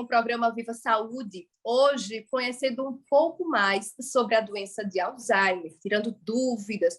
com o programa Viva Saúde, hoje conhecendo um pouco mais sobre a doença de Alzheimer, tirando dúvidas,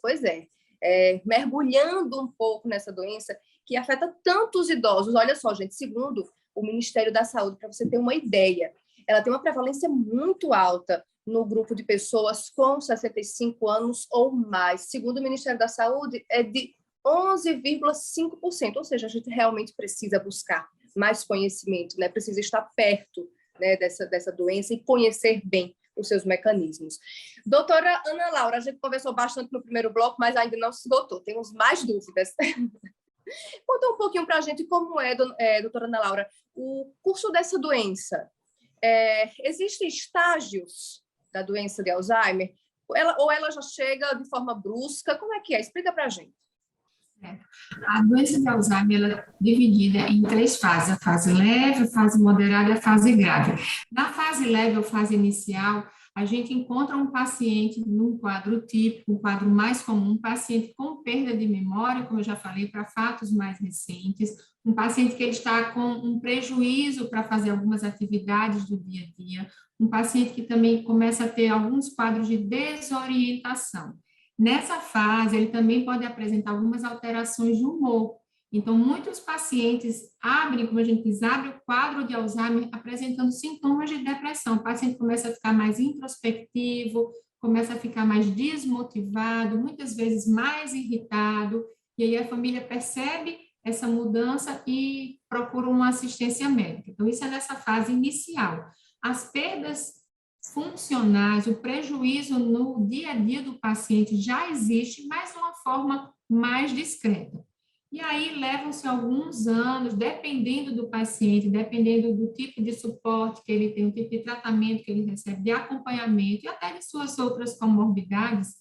mergulhando um pouco nessa doença que afeta tantos idosos. Olha só, gente, segundo o Ministério da Saúde, para você ter uma ideia, ela tem uma prevalência muito alta no grupo de pessoas com 65 anos ou mais. Segundo o Ministério da Saúde, é de 11,5%, ou seja, a gente realmente precisa buscar mais conhecimento, né? Precisa estar perto, né, dessa doença e conhecer bem os seus mecanismos. Doutora Ana Laura, a gente conversou bastante no primeiro bloco, mas ainda não se esgotou, temos mais dúvidas. Conta um pouquinho para a gente como doutora Ana Laura, o curso dessa doença. Existem estágios da doença de Alzheimer? Ou ela já chega de forma brusca? Como é que é? Explica para a gente. A doença de Alzheimer ela é dividida em 3 fases, a fase leve, a fase moderada e a fase grave. Na fase leve, ou fase inicial, a gente encontra um paciente num quadro típico, um quadro mais comum, um paciente com perda de memória, como eu já falei, para fatos mais recentes, um paciente que ele está com um prejuízo para fazer algumas atividades do dia a dia, um paciente que também começa a ter alguns quadros de desorientação. Nessa fase, ele também pode apresentar algumas alterações de humor. Então, muitos pacientes abrem, como a gente diz, abre o quadro de Alzheimer apresentando sintomas de depressão. O paciente começa a ficar mais introspectivo, começa a ficar mais desmotivado, muitas vezes mais irritado, e aí a família percebe essa mudança e procura uma assistência médica. Então, isso é nessa fase inicial. As perdas funcionais, o prejuízo no dia a dia do paciente já existe, mas de uma forma mais discreta. E aí levam-se alguns anos, dependendo do paciente, dependendo do tipo de suporte que ele tem, o tipo de tratamento que ele recebe, de acompanhamento e até de suas outras comorbidades,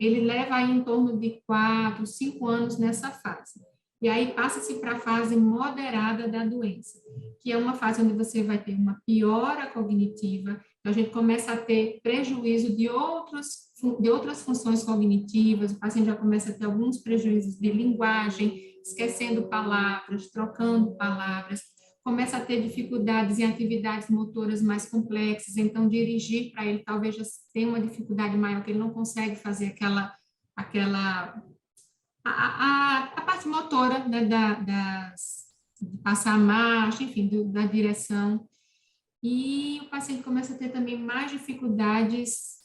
ele leva aí em torno de 4, 5 anos nessa fase. E aí passa-se para a fase moderada da doença, que é uma fase onde você vai ter uma piora cognitiva, então a gente começa a ter prejuízo de outras funções cognitivas, o paciente já começa a ter alguns prejuízos de linguagem, esquecendo palavras, trocando palavras, começa a ter dificuldades em atividades motoras mais complexas, então dirigir para ele talvez já tenha uma dificuldade maior, que ele não consegue fazer a parte motora, né, de passar a marcha, enfim, da direção. E o paciente começa a ter também mais dificuldades,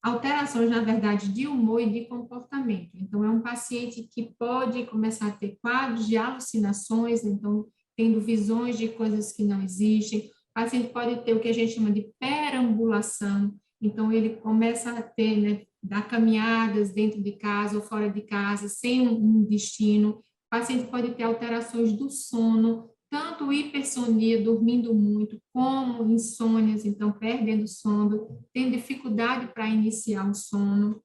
alterações, na verdade, de humor e de comportamento. Então, é um paciente que pode começar a ter quadros de alucinações, então, tendo visões de coisas que não existem. O paciente pode ter o que a gente chama de perambulação, então, ele começa a ter, né, dar caminhadas dentro de casa ou fora de casa, sem um destino. O paciente pode ter alterações do sono, tanto hipersonia, dormindo muito, como insônias, então perdendo sono, tendo dificuldade para iniciar o sono,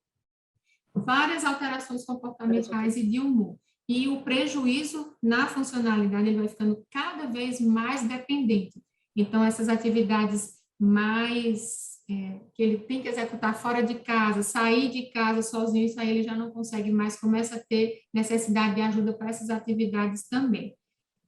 várias alterações comportamentais e de humor. E o prejuízo na funcionalidade, ele vai ficando cada vez mais dependente. Então, essas atividades mais que ele tem que executar fora de casa, sair de casa sozinho, isso aí ele já não consegue mais, começa a ter necessidade de ajuda para essas atividades também.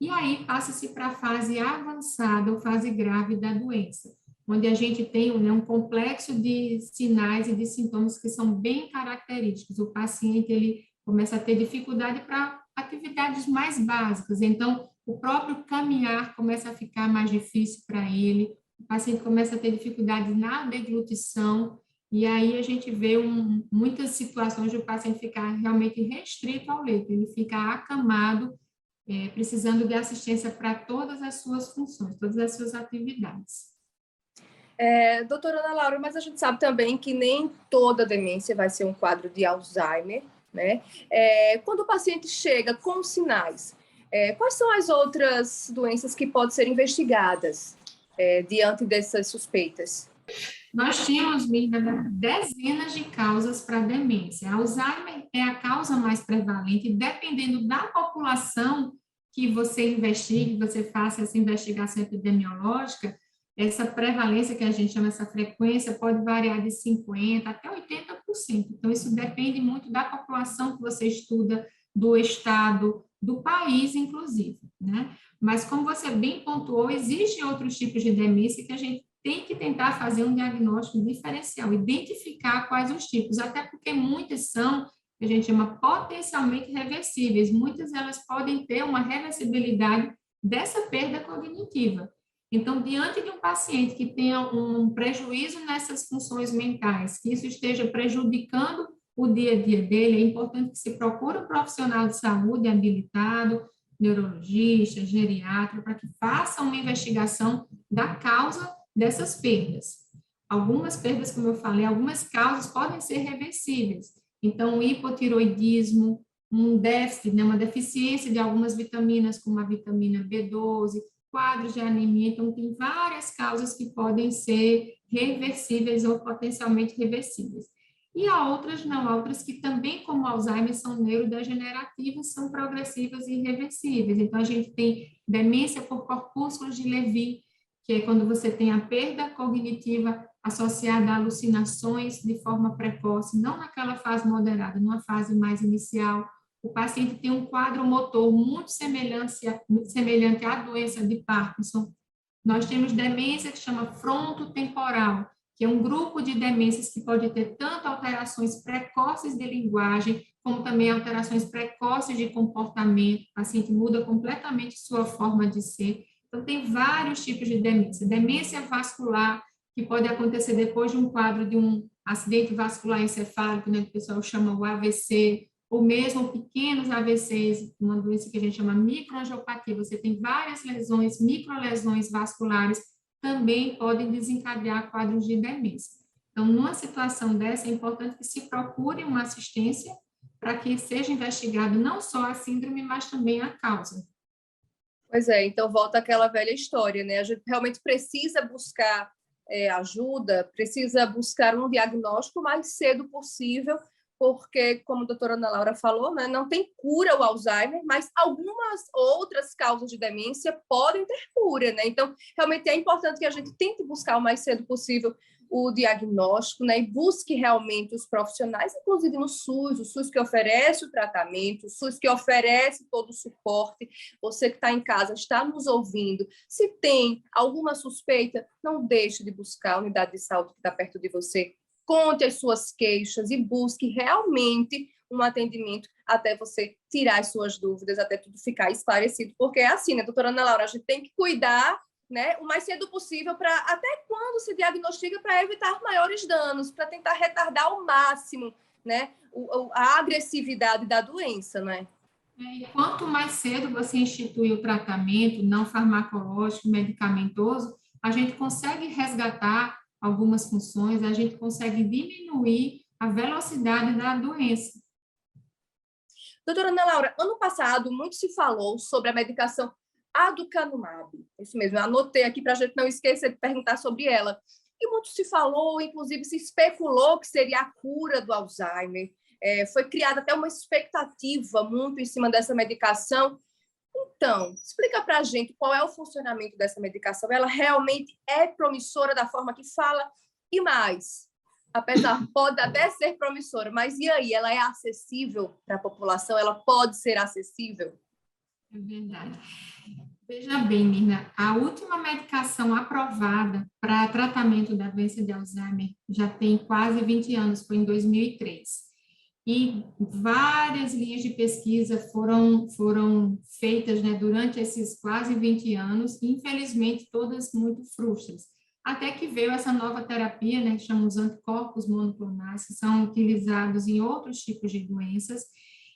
E aí passa-se para a fase avançada ou fase grave da doença, onde a gente tem, né, um complexo de sinais e de sintomas que são bem característicos. O paciente ele começa a ter dificuldade para atividades mais básicas, então o próprio caminhar começa a ficar mais difícil para ele, o paciente começa a ter dificuldade na deglutição, e aí a gente vê muitas situações de o paciente ficar realmente restrito ao leito, ele fica acamado, precisando de assistência para todas as suas funções, todas as suas atividades. Doutora Ana Laura, mas a gente sabe também que nem toda demência vai ser um quadro de Alzheimer, né? Quando o paciente chega com sinais, quais são as outras doenças que podem ser investigadas diante dessas suspeitas? Nós tínhamos, Mirna, dezenas de causas para demência. A Alzheimer é a causa mais prevalente, dependendo da população que você investigue, você faça essa investigação epidemiológica, essa prevalência que a gente chama, essa frequência, pode variar de 50% até 80%. Então, isso depende muito da população que você estuda, do estado, do país, inclusive, né? Mas, como você bem pontuou, existem outros tipos de demência que a gente tem que tentar fazer um diagnóstico diferencial, identificar quais os tipos, até porque muitas são, que a gente chama potencialmente reversíveis, muitas elas podem ter uma reversibilidade dessa perda cognitiva. Então, diante de um paciente que tenha um prejuízo nessas funções mentais, que isso esteja prejudicando o dia a dia dele, é importante que se procure um profissional de saúde habilitado, neurologista, geriatra, para que faça uma investigação da causa dessas perdas. Algumas perdas, como eu falei, algumas causas podem ser reversíveis. Então, o hipotiroidismo, um déficit, né, uma deficiência de algumas vitaminas, como a vitamina B12, quadros de anemia. Então, tem várias causas que podem ser reversíveis ou potencialmente reversíveis. E há outras não, há outras que também, como Alzheimer, são neurodegenerativas, são progressivas e irreversíveis. Então, a gente tem demência por corpúsculos de Lewy, que é quando você tem a perda cognitiva associada a alucinações de forma precoce, não naquela fase moderada, numa fase mais inicial. O paciente tem um quadro motor muito semelhante à doença de Parkinson. Nós temos demência que chama frontotemporal, que é um grupo de demências que pode ter tanto alterações precoces de linguagem, como também alterações precoces de comportamento. O paciente muda completamente sua forma de ser. Então, tem vários tipos de demência. Demência vascular, que pode acontecer depois de um quadro de um acidente vascular encefálico, né, que o pessoal chama o AVC, ou mesmo pequenos AVCs, uma doença que a gente chama microangiopatia. Você tem várias lesões, microlesões vasculares, também podem desencadear quadros de demência. Então, numa situação dessa, é importante que se procure uma assistência para que seja investigado não só a síndrome, mas também a causa. Pois é, então volta àquela velha história, né? A gente realmente precisa buscar ajuda, precisa buscar um diagnóstico o mais cedo possível, porque, como a doutora Ana Laura falou, né, não tem cura o Alzheimer, mas algumas outras causas de demência podem ter cura, né? Então, realmente é importante que a gente tente buscar o mais cedo possível o diagnóstico, né, e busque realmente os profissionais, inclusive no SUS, o SUS que oferece o tratamento, o SUS que oferece todo o suporte. Você que está em casa, está nos ouvindo, se tem alguma suspeita, não deixe de buscar a unidade de saúde que está perto de você. Conte as suas queixas e busque realmente um atendimento até você tirar as suas dúvidas, até tudo ficar esclarecido. Porque é assim, né, doutora Ana Laura, a gente tem que cuidar, né, o mais cedo possível, para até quando se diagnostica, para evitar maiores danos, para tentar retardar ao máximo, né, a agressividade da doença, né? E quanto mais cedo você institui o tratamento não farmacológico, medicamentoso, a gente consegue resgatar algumas funções, a gente consegue diminuir a velocidade da doença. Doutora Ana Laura, ano passado muito se falou sobre a medicação aducanumab. Isso mesmo, eu anotei aqui para a gente não esquecer de perguntar sobre ela. E muito se falou, inclusive se especulou que seria a cura do Alzheimer. Foi criada até uma expectativa muito em cima dessa medicação. Então, explica para a gente qual é o funcionamento dessa medicação. Ela realmente é promissora da forma que fala? E mais, apesar, pode até ser promissora, mas e aí? Ela é acessível para a população? Ela pode ser acessível? É verdade. Veja bem, Nina, a última medicação aprovada para tratamento da doença de Alzheimer já tem quase 20 anos, foi em 2003. E várias linhas de pesquisa foram feitas, né, durante esses quase 20 anos, e infelizmente todas muito frustras. Até que veio essa nova terapia, né, que chama os anticorpos monoclonais, que são utilizados em outros tipos de doenças,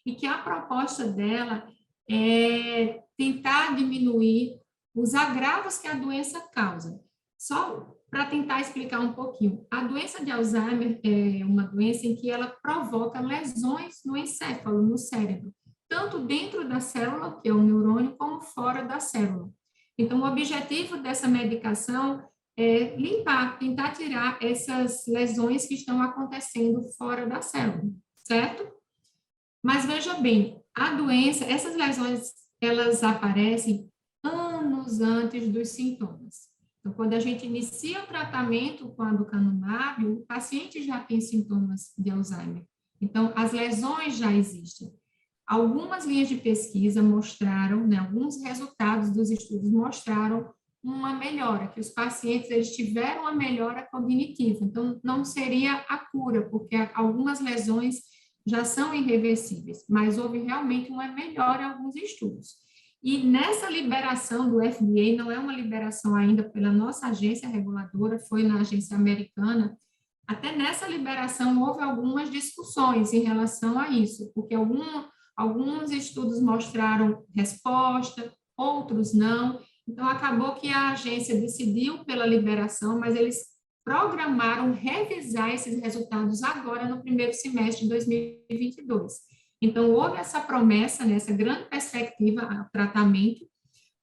e que a proposta dela é tentar diminuir os agravos que a doença causa. Só para tentar explicar um pouquinho, a doença de Alzheimer é uma doença em que ela provoca lesões no encéfalo, no cérebro, tanto dentro da célula, que é o neurônio, como fora da célula. Então, o objetivo dessa medicação é limpar, tentar tirar essas lesões que estão acontecendo fora da célula, certo? Mas veja bem, a doença, essas lesões, elas aparecem anos antes dos sintomas. Então, quando a gente inicia o tratamento com a aducanumab, o paciente já tem sintomas de Alzheimer. Então, as lesões já existem. Algumas linhas de pesquisa mostraram, né, alguns resultados dos estudos mostraram uma melhora, que os pacientes eles tiveram uma melhora cognitiva. Então, não seria a cura, porque algumas lesões já são irreversíveis, mas houve realmente uma melhora em alguns estudos. E nessa liberação do FDA, não é uma liberação ainda pela nossa agência reguladora, foi na agência americana. Até nessa liberação houve algumas discussões em relação a isso, porque alguns estudos mostraram resposta, outros não. Então, acabou que a agência decidiu pela liberação, mas eles programaram revisar esses resultados agora no primeiro semestre de 2022. Então, houve essa promessa, né, essa grande perspectiva a tratamento,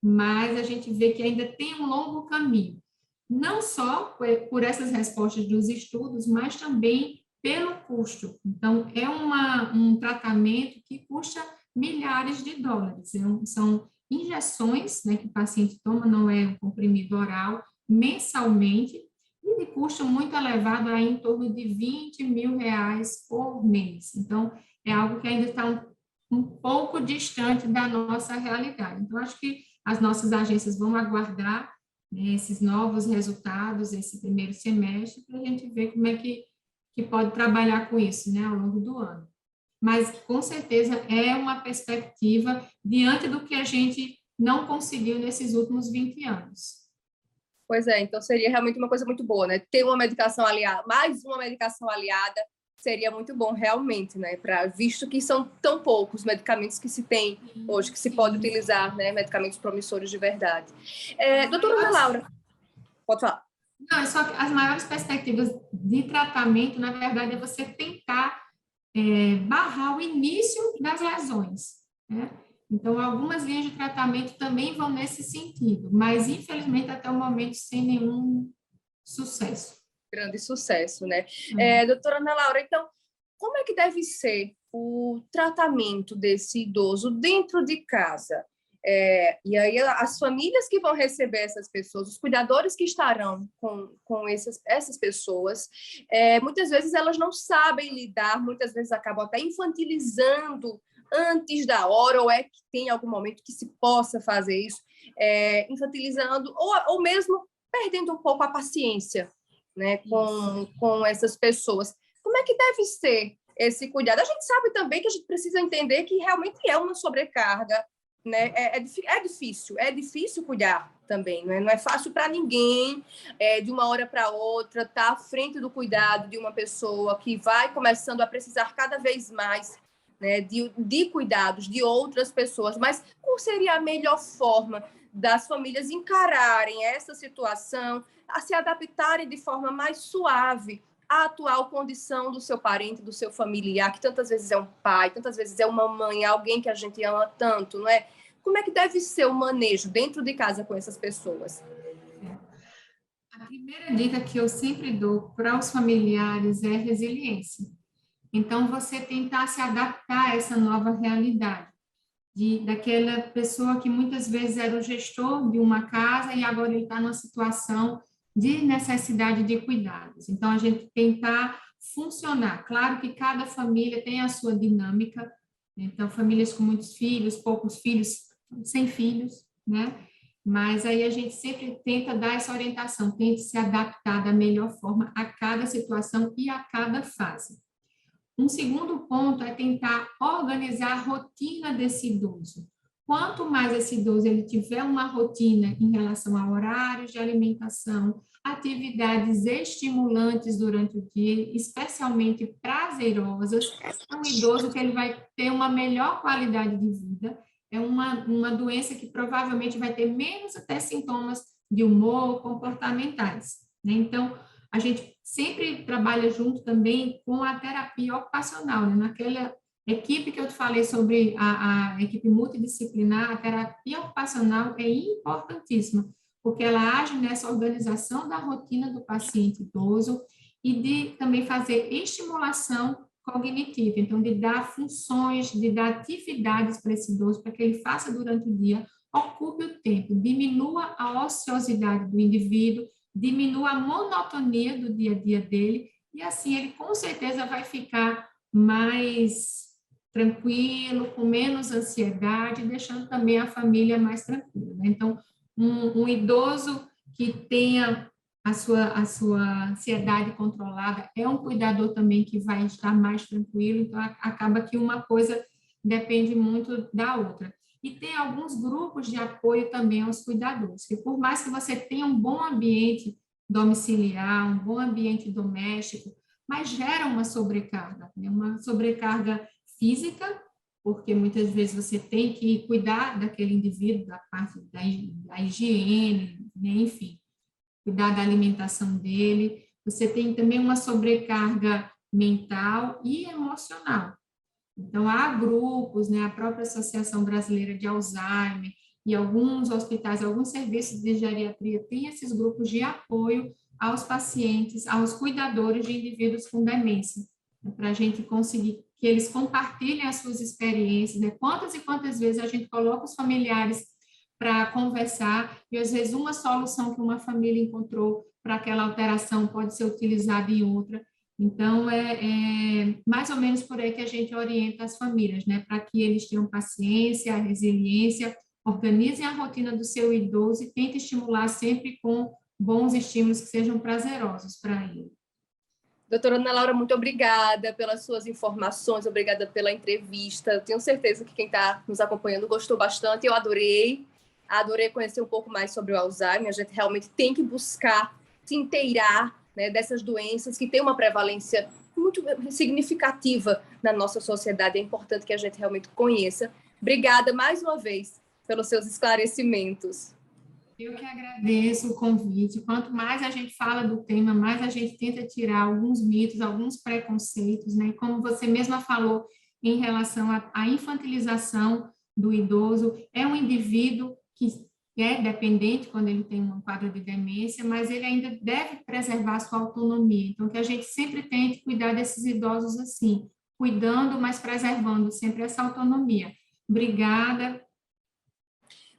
mas a gente vê que ainda tem um longo caminho. Não só por essas respostas dos estudos, mas também pelo custo. Então, é um tratamento que custa milhares de dólares. São injeções, né, que o paciente toma, não é um comprimido oral, mensalmente, e de custo muito elevado, aí em torno de R$20 mil por mês. Então, é algo que ainda está um pouco distante da nossa realidade. Então, acho que as nossas agências vão aguardar, né, esses novos resultados, esse primeiro semestre, para a gente ver como é que pode trabalhar com isso, né, ao longo do ano. Mas, com certeza, é uma perspectiva diante do que a gente não conseguiu nesses últimos 20 anos. Pois é, então seria realmente uma coisa muito boa, né? Ter uma medicação aliada, mais uma medicação aliada, seria muito bom realmente, né? Visto que são tão poucos medicamentos que se tem hoje, que se pode utilizar, né? Medicamentos promissores de verdade. Doutora Ana Laura, pode falar. Não, é só que as maiores perspectivas de tratamento, na verdade, é você tentar barrar o início das lesões, né? Então, algumas linhas de tratamento também vão nesse sentido, mas, infelizmente, até o momento, sem nenhum sucesso. Grande sucesso, né? Doutora Ana Laura, então, como é que deve ser o tratamento desse idoso dentro de casa? E aí, as famílias que vão receber essas pessoas, os cuidadores que estarão com essas pessoas, muitas vezes elas não sabem lidar, muitas vezes acabam até infantilizando antes da hora, ou que tem algum momento que se possa fazer isso, infantilizando, ou mesmo perdendo um pouco a paciência, né, com essas pessoas. Como é que deve ser esse cuidado? A gente sabe também que a gente precisa entender que realmente é uma sobrecarga, né? É difícil cuidar também, né? Não é fácil para ninguém, de uma hora para outra, estar à frente do cuidado de uma pessoa que vai começando a precisar cada vez mais, né, de cuidados de outras pessoas. Mas qual seria a melhor forma das famílias encararem essa situação, a se adaptarem de forma mais suave à atual condição do seu parente, do seu familiar, que tantas vezes é um pai, tantas vezes é uma mãe, alguém que a gente ama tanto, não é? Como é que deve ser o manejo dentro de casa com essas pessoas? A primeira dica que eu sempre dou para os familiares é resiliência. Então, você tentar se adaptar a essa nova realidade, daquela pessoa que muitas vezes era o gestor de uma casa e agora ele está numa situação de necessidade de cuidados. Então, a gente tentar funcionar. Claro que cada família tem a sua dinâmica, então, famílias com muitos filhos, poucos filhos, sem filhos, né? Mas aí a gente sempre tenta dar essa orientação, tente se adaptar da melhor forma a cada situação e a cada fase. Um segundo ponto é tentar organizar a rotina desse idoso. Quanto mais esse idoso ele tiver uma rotina em relação a horários de alimentação, atividades estimulantes durante o dia, especialmente prazerosas, é um idoso que ele vai ter uma melhor qualidade de vida, é uma doença que provavelmente vai ter menos até sintomas de humor comportamentais, né? Então, a gente sempre trabalha junto também com a terapia ocupacional, né? Naquela equipe que eu te falei sobre a equipe multidisciplinar, a terapia ocupacional é importantíssima, porque ela age nessa organização da rotina do paciente idoso e de também fazer estimulação cognitiva, então de dar funções, de dar atividades para esse idoso, para que ele faça durante o dia, ocupe o tempo, diminua a ociosidade do indivíduo, diminua a monotonia do dia a dia dele, e assim ele com certeza vai ficar mais tranquilo, com menos ansiedade, deixando também a família mais tranquila, né? Então, um idoso que tenha a sua ansiedade controlada é um cuidador também que vai estar mais tranquilo, então acaba que uma coisa depende muito da outra. E tem alguns grupos de apoio também aos cuidadores, que por mais que você tenha um bom ambiente domiciliar, um bom ambiente doméstico, mas gera uma sobrecarga, né? Uma sobrecarga física, porque muitas vezes você tem que cuidar daquele indivíduo, da parte da higiene, né? Enfim, cuidar da alimentação dele. Você tem também uma sobrecarga mental e emocional. Então, há grupos, né, a própria Associação Brasileira de Alzheimer e alguns hospitais, alguns serviços de geriatria têm esses grupos de apoio aos pacientes, aos cuidadores de indivíduos com demência, né, para a gente conseguir que eles compartilhem as suas experiências, né? Quantas e quantas vezes a gente coloca os familiares para conversar e, às vezes, uma solução que uma família encontrou para aquela alteração pode ser utilizada em outra. Então, é mais ou menos por aí que a gente orienta as famílias, né? Para que eles tenham paciência, resiliência, organizem a rotina do seu idoso e tentem estimular sempre com bons estímulos que sejam prazerosos para ele. Doutora Ana Laura, muito obrigada pelas suas informações, obrigada pela entrevista. Eu tenho certeza que quem está nos acompanhando gostou bastante. Eu adorei conhecer um pouco mais sobre o Alzheimer. A gente realmente tem que buscar se inteirar, né, dessas doenças que têm uma prevalência muito significativa na nossa sociedade. É importante que a gente realmente conheça. Obrigada mais uma vez pelos seus esclarecimentos. Eu que agradeço o convite. Quanto mais a gente fala do tema, mais a gente tenta tirar alguns mitos, alguns preconceitos, né? Como você mesma falou em relação à infantilização do idoso, é um indivíduo que é dependente quando ele tem um quadro de demência, mas ele ainda deve preservar a sua autonomia. Então, que a gente sempre tente cuidar desses idosos assim, cuidando, mas preservando sempre essa autonomia. Obrigada.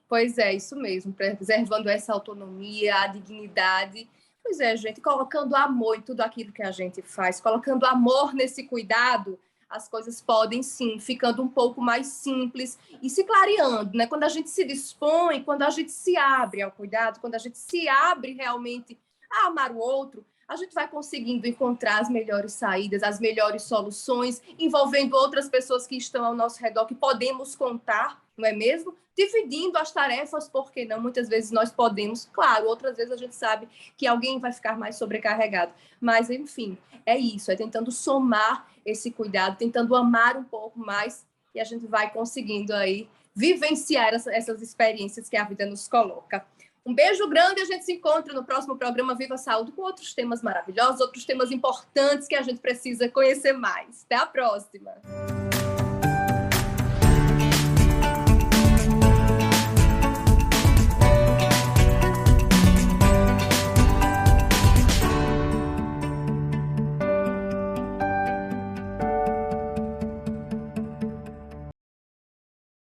Pois é, isso mesmo, preservando essa autonomia, a dignidade. Pois é, gente, colocando amor em tudo aquilo que a gente faz, colocando amor nesse cuidado, as coisas podem sim, ficando um pouco mais simples e se clareando, né? Quando a gente se dispõe, quando a gente se abre ao cuidado, quando a gente se abre realmente a amar o outro, a gente vai conseguindo encontrar as melhores saídas, as melhores soluções, envolvendo outras pessoas que estão ao nosso redor, que podemos contar, não é mesmo? Dividindo as tarefas, porque não? Muitas vezes nós podemos, claro, outras vezes a gente sabe que alguém vai ficar mais sobrecarregado. Mas, enfim, é isso, é tentando somar esse cuidado, tentando amar um pouco mais, e a gente vai conseguindo aí vivenciar essas experiências que a vida nos coloca. Um beijo grande, a gente se encontra no próximo programa Viva Saúde com outros temas maravilhosos, outros temas importantes que a gente precisa conhecer mais. Até a próxima!